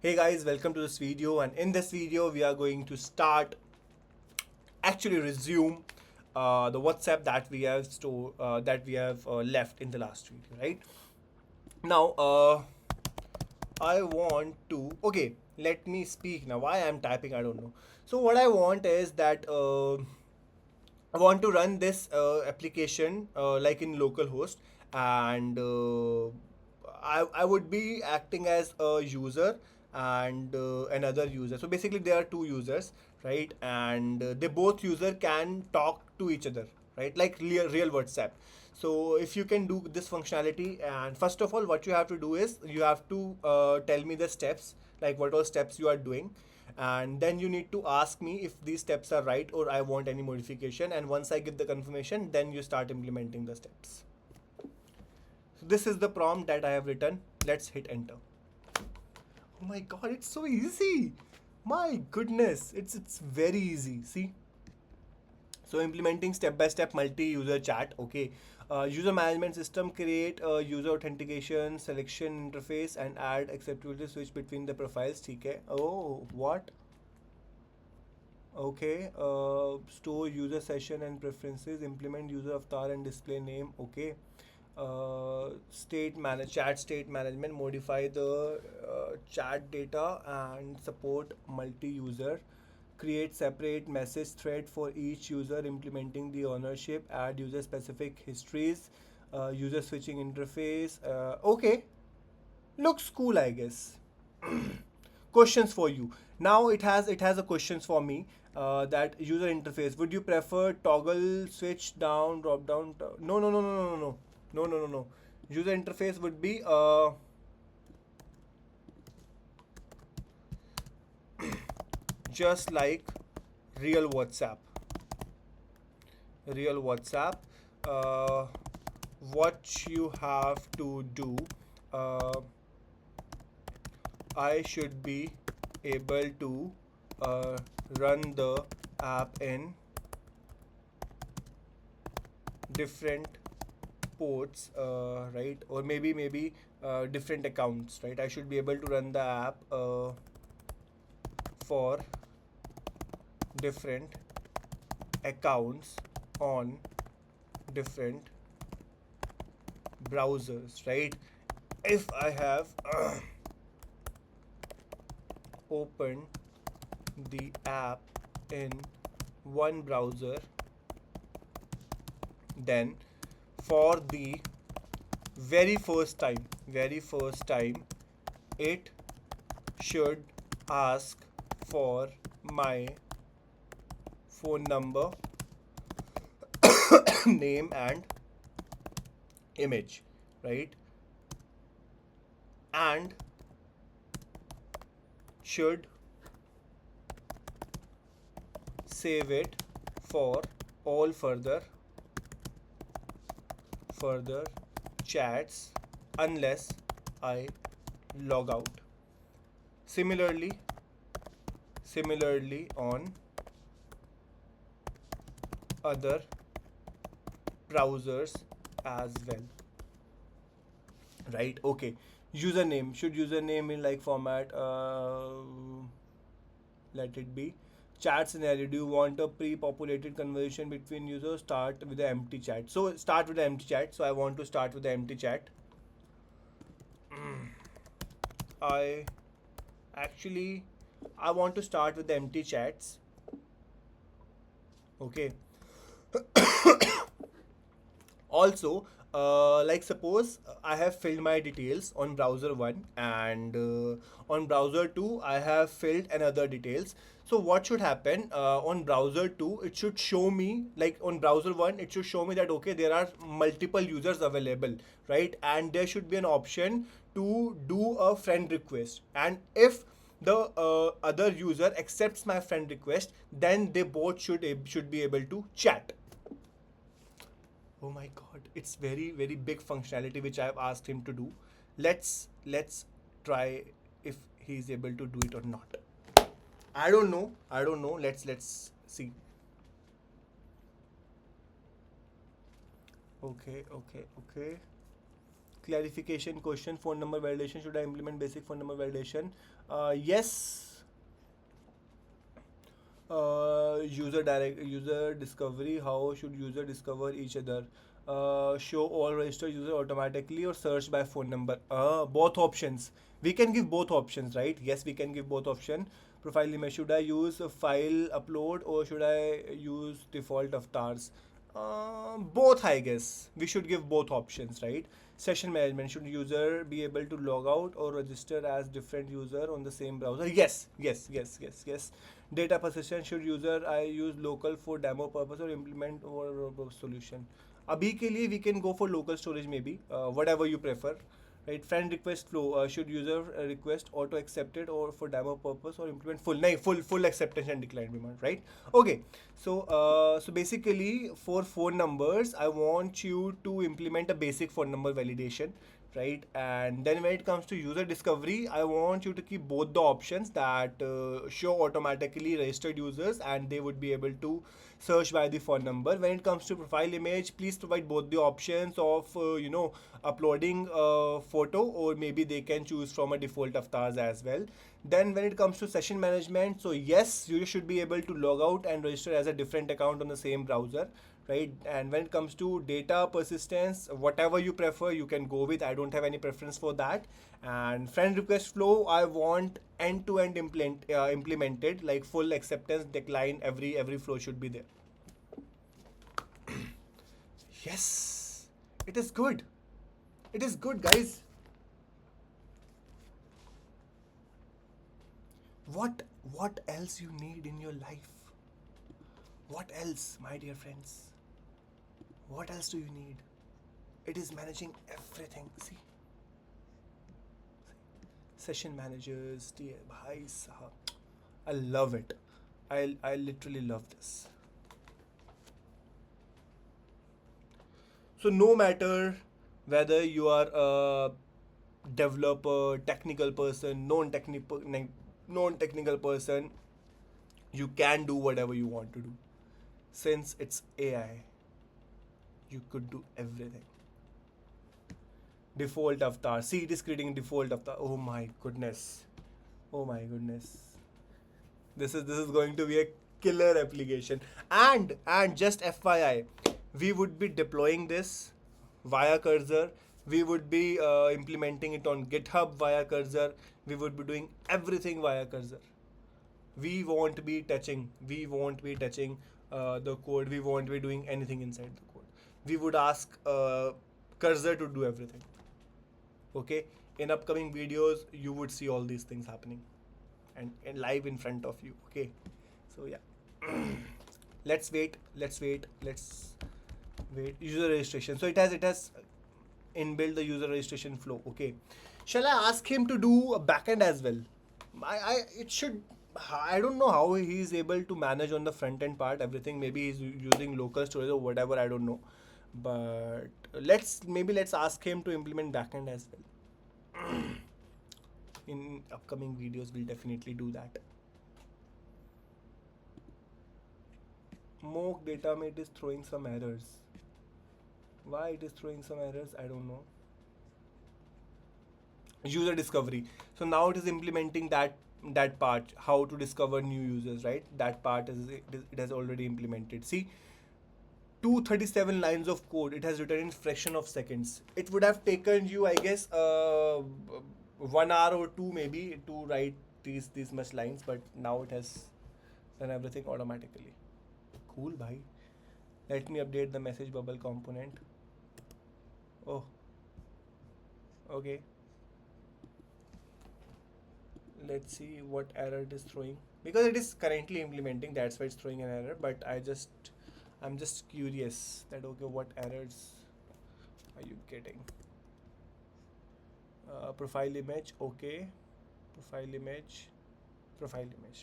Hey guys, welcome to this video, and in this video we are going to resume the WhatsApp that we have left in the last video, right? Now, I want to let me speak now. Why I'm typing, I don't know. So what I want is that I want to run this application like in localhost, and I would be acting as a user and another user. So basically, there are two users, right? And they both user can talk to each other, right? Like real WhatsApp. So if you can do this functionality, and first of all, what you have to do is you have to tell me the steps, like what all steps you are doing, and then you need to ask me if these steps are right or I want any modification, and once I get the confirmation, then you start implementing the steps. So this is the prompt that I have written. Let's hit enter. Oh my god, it's so easy. My goodness, it's very easy. See? So implementing step-by-step multi-user chat. Okay. User management system, create a user authentication selection interface and add acceptability switch between the profiles. Okay. Oh, what? Okay. Store user session and preferences. Implement user avatar and display name. Okay. Chat state management. Modify the chat data and support multi-user. Create separate message thread for each user, implementing the ownership. Add user specific histories. User switching interface. Okay, looks cool, I guess. Questions for you. Now it has a questions for me. That user interface. Would you prefer toggle switch down, drop down? No, no, no, no, no, no, no, no, no, no, no. User interface would be just like real WhatsApp. Real WhatsApp. Uh, what you have to do, uh, I should be able to run the app in different ports, right? Or maybe different accounts, right? I should be able to run the app for different accounts on different browsers, right? If I have opened the app in one browser, then for the very first time, it should ask for my phone number, name, and image, right? And should save it for all further chats unless I log out. Similarly on other browsers as well, right? Okay. Username, should username in like format, let it be chat scenario. Do you want a pre-populated conversation between users? Start with the empty chat. So start with the empty chat. So I want to start with the empty chat. I actually I want to start with the empty chats. Okay. Also, like suppose I have filled my details on browser 1, and on browser 2 I have filled another details. So what should happen, on browser 2 it should show me, like on browser 1 it should show me that okay, there are multiple users available, right? And there should be an option to do a friend request, and if the other user accepts my friend request, then they both should be able to chat. Oh my god, it's very big functionality which I have asked him to do. Let's try if he's able to do it or not. I don't know. I don't know. Let's see. Okay. Clarification question: phone number validation. Should I implement basic phone number validation? Yes. User discovery. How should user discover each other? Show all registered user automatically or search by phone number? Both options. We can give both options, right? Yes, we can give both option. Profile image. Should I use a file upload or should I use default avatars? Both, I guess. We should give both options, right? Session management. Should user be able to log out or register as different user on the same browser? Yes, yes, yes, yes, yes. Data persistence. Should user I use local for demo purpose or implement or solution? अभी के लिए we can go for local storage maybe, whatever you prefer, right? Friend request flow. Should user request auto accepted or for demo purpose or implement full? नहीं, full acceptance and decline demand, right? Okay. So basically for phone numbers, I want you to implement a basic phone number validation, right? And then when it comes to user discovery, I want you to keep both the options that show automatically registered users and they would be able to search by the phone number. When it comes to profile image, please provide both the options of uploading a photo, or maybe they can choose from a default avatars as well. Then when it comes to session management, so yes, you should be able to log out and register as a different account on the same browser, right? And when it comes to data persistence, whatever you prefer, you can go with. I don't have any preference for that. And friend request flow, I want end-to-end implemented, like full acceptance, decline, every flow should be there. Yes, it is good. It is good, guys. What else you need in your life? What else, my dear friends? What else do you need? It is managing everything. See, session managers, bhai sahab. I love it. I literally love this. So no matter whether you are a developer, technical person, non-technical person, you can do whatever you want to do. Since it's AI, you could do everything. Default avatar. See, it is creating default avatar. Oh my goodness. Oh my goodness. This is going to be a killer application. And just FYI, we would be deploying this via cursor. We would be implementing it on GitHub via cursor. We would be doing everything via cursor. We won't be touching the code. We won't be doing anything inside the code. We would ask cursor to do everything. Okay, in upcoming videos you would see all these things happening and live in front of you. Okay, so yeah. let's wait user registration. So it has inbuilt the user registration flow. Okay, shall I ask him to do a backend as well? I don't know how he is able to manage on the front end part everything. Maybe he's using local storage or whatever, I don't know. But let's ask him to implement backend as well. In upcoming videos we'll definitely do that. Mock datamate is throwing some errors. Why it is throwing some errors, I don't know. User discovery. So now it is implementing that part, how to discover new users, right? That part it has already implemented. See, 237 lines of code it has written in fraction of seconds. It would have taken you, I guess, 1 hour or two maybe to write these much lines, but now it has done everything automatically. Cool, bhai. Let me update the message bubble component. Oh, okay. Let's see what error it is throwing, because it is currently implementing, that's why it's throwing an error. But I'm just curious that, okay, what errors are you getting? Profile image, okay. Profile image.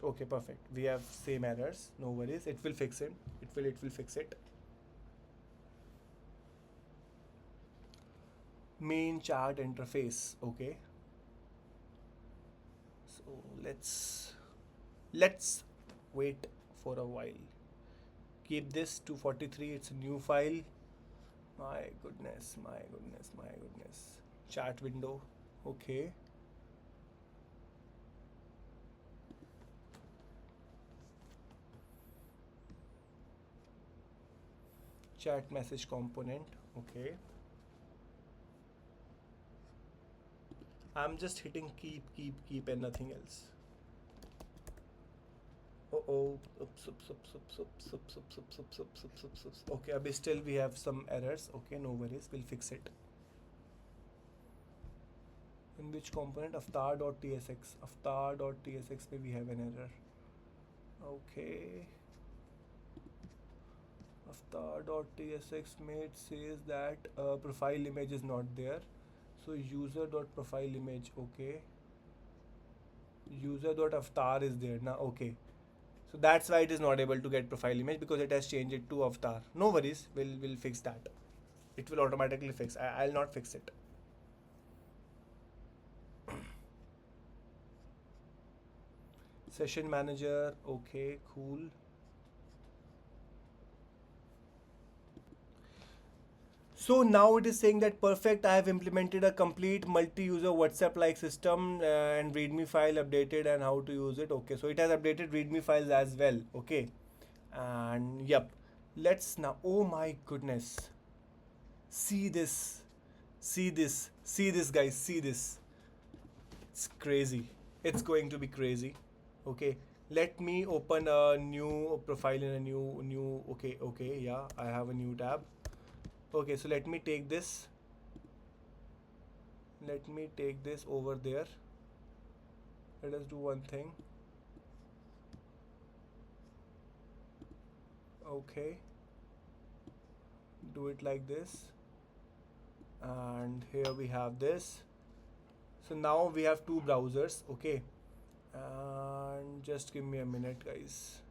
Okay, perfect. We have same errors. No worries. It will fix it. It will fix it. Main chart interface. Okay. So let's wait for a while. Keep this 243. It's a new file. My goodness. Chat window. Okay. Chat message component. Okay. I'm just hitting keep and nothing else. Oh, oops, oops, oops, oops, oops, oops, oops, oops, oops, oops, oops, oops, oops. Okay, abhi still we have some errors. Okay, no worries, we'll fix it. In which component? Avatar.tsx. Avatar.tsx may we have an error. Okay. Avatar.tsx may it says that profile image is not there. So user.profile image. Okay. User.avatar is there now. Okay. So that's why it is not able to get profile image, because it has changed it to avatar. No worries, we'll fix that. It will automatically fix. I'll not fix it. Session manager. Okay, cool. So now it is saying that perfect, I have implemented a complete multi-user WhatsApp like system and readme file updated and how to use it. Okay, so it has updated readme files as well. Okay, and yep, let's now, oh my goodness, see this, see this guys, see this. It's crazy. It's going to be crazy. Okay, let me open a new profile in a new okay, yeah, I have a new tab. Okay, so let me take this. Let me take this over there. Let us do one thing. Okay, do it like this, and here we have this. So now we have two browsers. Okay, and just give me a minute, guys.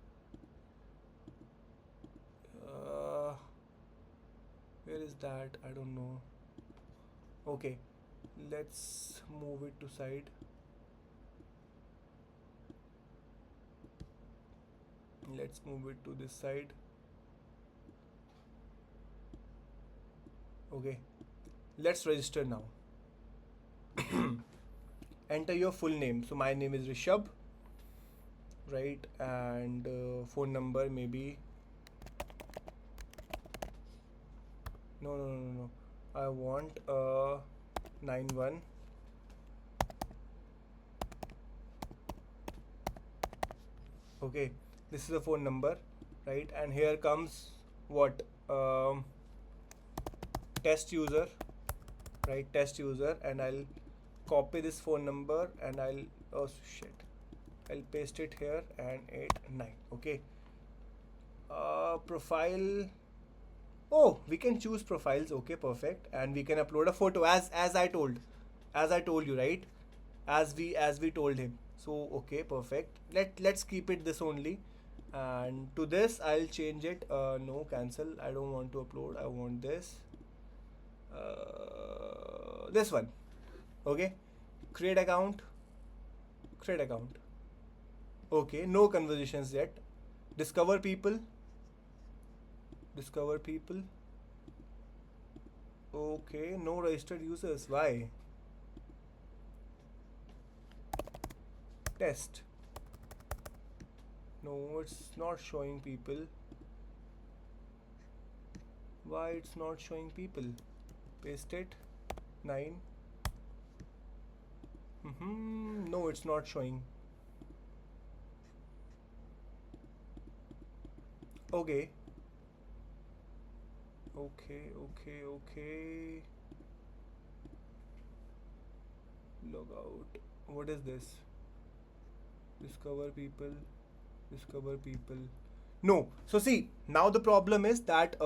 uh, where is that? I don't know. Okay, let's move it to side. Let's move it to this side. Okay, let's register now. Enter your full name. So my name is Rishabh, right? And phone number maybe, no, I want 91. Okay, this is the phone number, right? And here comes what, test user, right? Test user, and I'll copy this phone number and oh shit, I'll paste it here and 89. Okay, profile. Oh, we can choose profiles. Okay, perfect. And we can upload a photo as I told you, right? As we told him. So okay, perfect. Let's keep it this only. And to this I'll change it. No, cancel. I don't want to upload. I want this. This one. Okay. Create account. Create account. Okay, no conversations yet. Discover people. Discover people. Okay, no registered users. Why? Test. No, it's not showing people. Why it's not showing people? Paste it. 9. No, it's not showing. Okay. Okay. Log out. What is this? Discover people. Discover people. No. So see, now the problem is that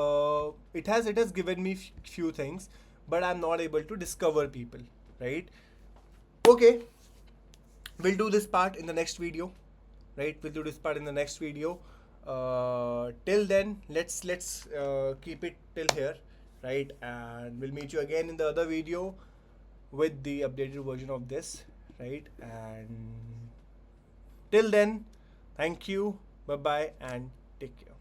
it has given me few things, but I'm not able to discover people, right? Okay, we'll do this part in the next video, right? We'll do this part in the next video. Till then, let's keep it till here, right? And we'll meet you again in the other video with the updated version of this, right? And till then, thank you, bye bye, and take care.